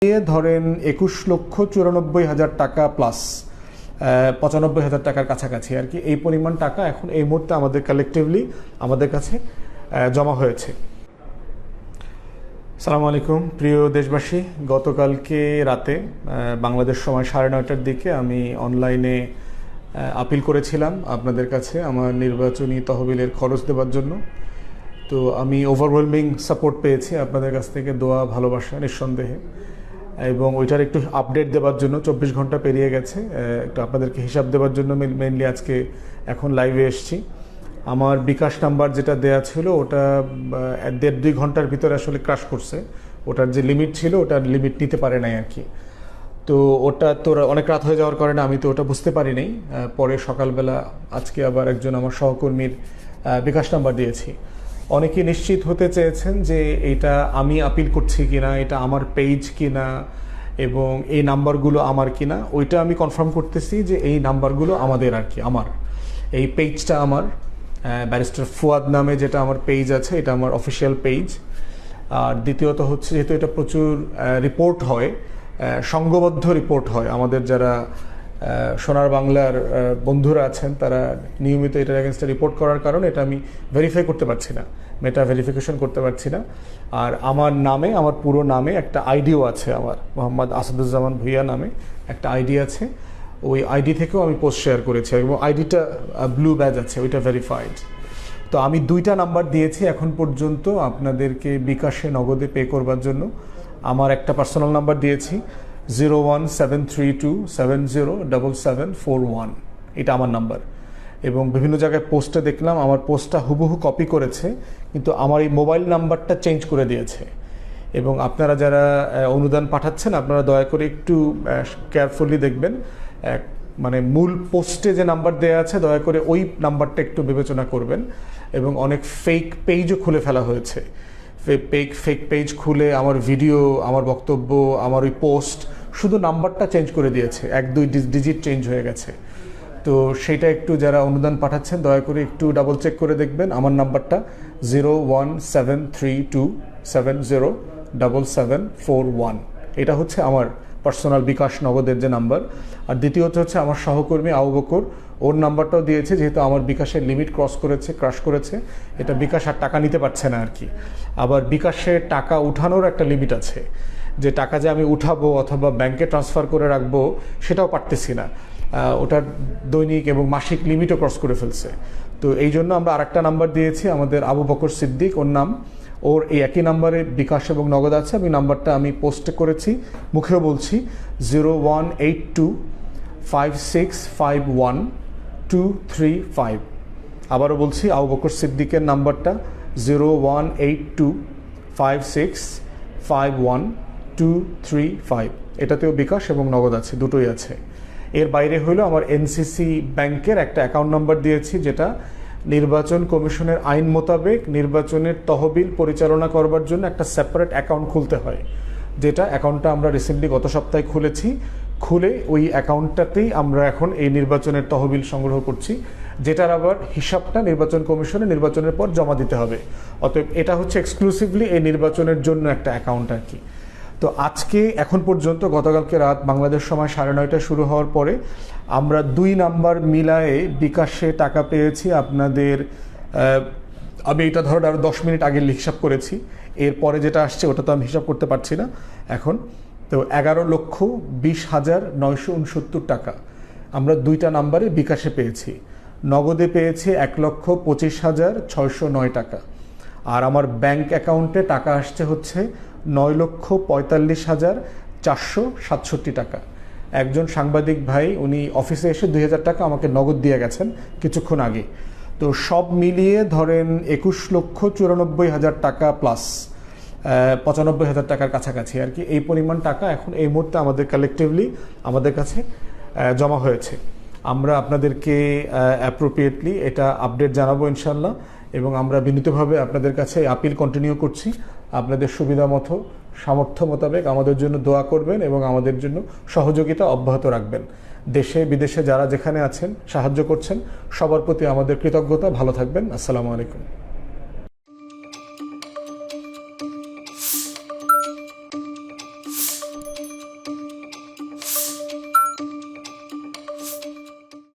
ধরেন 21,94,000 টাকা প্লাস 95,000 টাকার কাছাকাছি আর কি, এই পরিমাণ টাকা এখন এই মুহূর্তে আমাদের কালেকটিভলি আমাদের কাছে জমা হয়েছে। আসসালামু আলাইকুম প্রিয় দেশবাসী, গতকালকে রাতে বাংলাদেশ সময় 9:30টার দিকে আমি অনলাইনে আপিল করেছিলাম আপনাদের কাছে আমার নির্বাচনী তহবিলের খরচ দেওয়ার জন্য। তো আমি ওভারওয়েলমিং সাপোর্ট পেয়েছি আপনাদের কাছ থেকে, দোয়া ভালোবাসা নিঃসন্দেহে, এবং ওইটার একটু আপডেট দেওয়ার জন্য 24 ঘন্টা পেরিয়ে গেছে, একটু আপনাদেরকে হিসাব দেওয়ার জন্য মেনলি আজকে এখন লাইভে এসেছি। আমার বিকাশ নাম্বার যেটা দেয়া ছিল ওটা 1.5-2 ঘন্টার ভিতরে আসলে ক্রাশ করছে, ওটার যে লিমিট ছিল ওটার লিমিট নিতে পারে নাই আর কি। তো ওটা তো অনেক রাত হয়ে যাওয়ার কারণে আমি তো ওটা বুঝতে পারি নাই। পরে সকালবেলা আজকে আবার একজন আমার সহকর্মীর বিকাশ নাম্বার দিয়েছি। অনেকে নিশ্চিত হতে চেয়েছেন যে এটা আমি আপিল করছি কিনা, এটা আমার পেজ কিনা এবং এই নাম্বারগুলো আমার কিনা। ওইটা আমি কনফার্ম করতেছি যে এই নাম্বারগুলো আমাদের আর কি, আমার এই পেজটা আমার ব্যারিস্টার ফুয়াদ নামে যেটা আমার পেজ আছে এটা আমার অফিসিয়াল পেজ। আর দ্বিতীয়ত হচ্ছে যেহেতু এটা প্রচুর রিপোর্ট হয়, সংঘবদ্ধ রিপোর্ট হয়, আমাদের যারা সোনার বাংলার বন্ধুরা আছেন তারা নিয়মিত এটার এগেনস্টে রিপোর্ট করার কারণে এটা আমি ভেরিফাই করতে পারছি না, মেটা ভেরিফিকেশন করতে পারছি না। আর আমার নামে, আমার পুরো নামে একটা আইডিও আছে, আমার মোহাম্মদ আসাদুজ্জামান ভুইয়া নামে একটা আইডি আছে। ওই আইডি থেকেও আমি পোস্ট শেয়ার করেছি এবং আইডিটা ব্লু ব্যাজ আছে, ওইটা ভেরিফাইড। তো আমি 2টা নাম্বার দিয়েছি এখন পর্যন্ত আপনাদেরকে বিকাশে নগদে পে করবার জন্য। আমার একটা পার্সোনাল নাম্বার দিয়েছি 01732707741, এটা আমার নাম্বার। এবং বিভিন্ন জায়গায় পোস্টে দেখলাম আমার পোস্টটা হুবহু কপি করেছে, কিন্তু আমার এই মোবাইল নাম্বারটা চেঞ্জ করে দিয়েছে। এবং আপনারা যারা অনুদান পাঠাচ্ছেন আপনারা দয়া করে একটু কেয়ারফুলি দেখবেন, মানে মূল পোস্টে যে নাম্বার দেওয়া আছে দয়া করে ওই নাম্বারটা একটু বিবেচনা করবেন। এবং অনেক ফেক পেজও খুলে ফেলা হয়েছে, ফেক পেজ খুলে আমার ভিডিও, আমার বক্তব্য, আমার ওই পোস্ট শুধু নাম্বারটা চেঞ্জ করে দিয়েছে, 1-2 ডিজিট চেঞ্জ হয়ে গেছে। তো সেইটা একটু যারা অনুদান পাঠাচ্ছেন দয়া করে একটু ডাবল চেক করে দেখবেন। আমার নাম্বারটা 01732707741, এটা হচ্ছে আমার পার্সোনাল বিকাশ নগদের যে নাম্বার। আর দ্বিতীয়ত হচ্ছে আমার সহকর্মী আবু বকর, ওর নাম্বারটাও দিয়েছে, যেহেতু আমার বিকাশের লিমিট ক্রাশ করেছে, এটা বিকাশ আর টাকা নিতে পারছে না আর কি। আবার বিকাশে টাকা উঠানোর একটা লিমিট আছে, যে টাকা যে আমি উঠাবো অথবা ব্যাংকে ট্রান্সফার করে রাখবো সেটাও পারতেছি না, ওটার দৈনিক এবং মাসিক লিমিটও ক্রস করে ফেলছে। তো এই জন্য আমরা আরেকটা নাম্বার দিয়েছি আমাদের আবু বকর সিদ্দিক, ওর নাম, ওর এই একই নাম্বারে বিকাশ এবং নগদ আছে। আমি নাম্বারটা আমি পোস্টে করেছি, মুখেও বলছি 01825651235। আবারও বলছি আবু বকর সিদ্দিকের নাম্বারটা 01825651235। এটাতেও বিকাশ এবং নগদ আছে, দুটোই আছে। এর বাইরে হলো আমার এনসিসি ব্যাংকের একটা অ্যাকাউন্ট নাম্বার দিয়েছি, যেটা নির্বাচন কমিশনের আইন মোতাবেক নির্বাচনের তহবিল পরিচালনা করবার জন্য একটা সেপারেট অ্যাকাউন্ট খুলতে হয়, যেটা অ্যাকাউন্টটা আমরা রিসেন্টলি গত সপ্তাহে খুলে ওই অ্যাকাউন্টটাতেই আমরা এখন এই নির্বাচনের তহবিল সংগ্রহ করছি, যেটার আবার হিসাবটা নির্বাচন কমিশনে নির্বাচনের পর জমা দিতে হবে। অতএব এটা হচ্ছে এক্সক্লুসিভলি এই নির্বাচনের জন্য একটা অ্যাকাউন্ট আর কি। তো আজকে এখন পর্যন্ত গতকালকে রাত বাংলাদেশ সময় 9:30টায় শুরু হওয়ার পরে আমরা 2 নাম্বার মিলায়ে বিকাশে টাকা পেয়েছি আপনাদের। আমি এটা ধরো আরও 10 মিনিট আগে হিসাব করেছি, এরপরে যেটা আসছে ওটা তো আমি হিসাব করতে পারছি না এখন। তো 11,20,969 টাকা আমরা 2টা নাম্বারে বিকাশে পেয়েছি। নগদে পেয়েছি 1,25,609 টাকা। আর আমার ব্যাংক অ্যাকাউন্টে টাকা আসছে হচ্ছে 9,45,467 টাকা। একজন সাংবাদিক ভাই উনি অফিসে এসে 2,000 টাকা আমাকে নগদ দিয়ে গেছেন কিছুক্ষণ আগে। তো সব মিলিয়ে ধরেন 21,94,000 টাকা প্লাস 95,000 টাকার কাছাকাছি আর কি, এই পরিমাণ টাকা এখন এই মুহূর্তে আমাদের কালেকটিভলি আমাদের কাছে জমা হয়েছে। আমরা আপনাদেরকে অ্যাপ্রোপ্রিয়েটলি এটা আপডেট জানাবো ইনশাল্লাহ, এবং আমরা বিনীতভাবে আপনাদের কাছে আপিল কন্টিনিউ করছি। আপনাদের সুবিধা মতো সামর্থ্য মোতাবেক আমাদের জন্য দোয়া করবেন এবং আমাদের জন্য সহযোগিতা অব্যাহত রাখবেন। দেশে বিদেশে যারা যেখানে আছেন সাহায্য করছেন সবার প্রতি আমাদের কৃতজ্ঞতা। ভালো থাকবেন। আসসালামু আলাইকুম।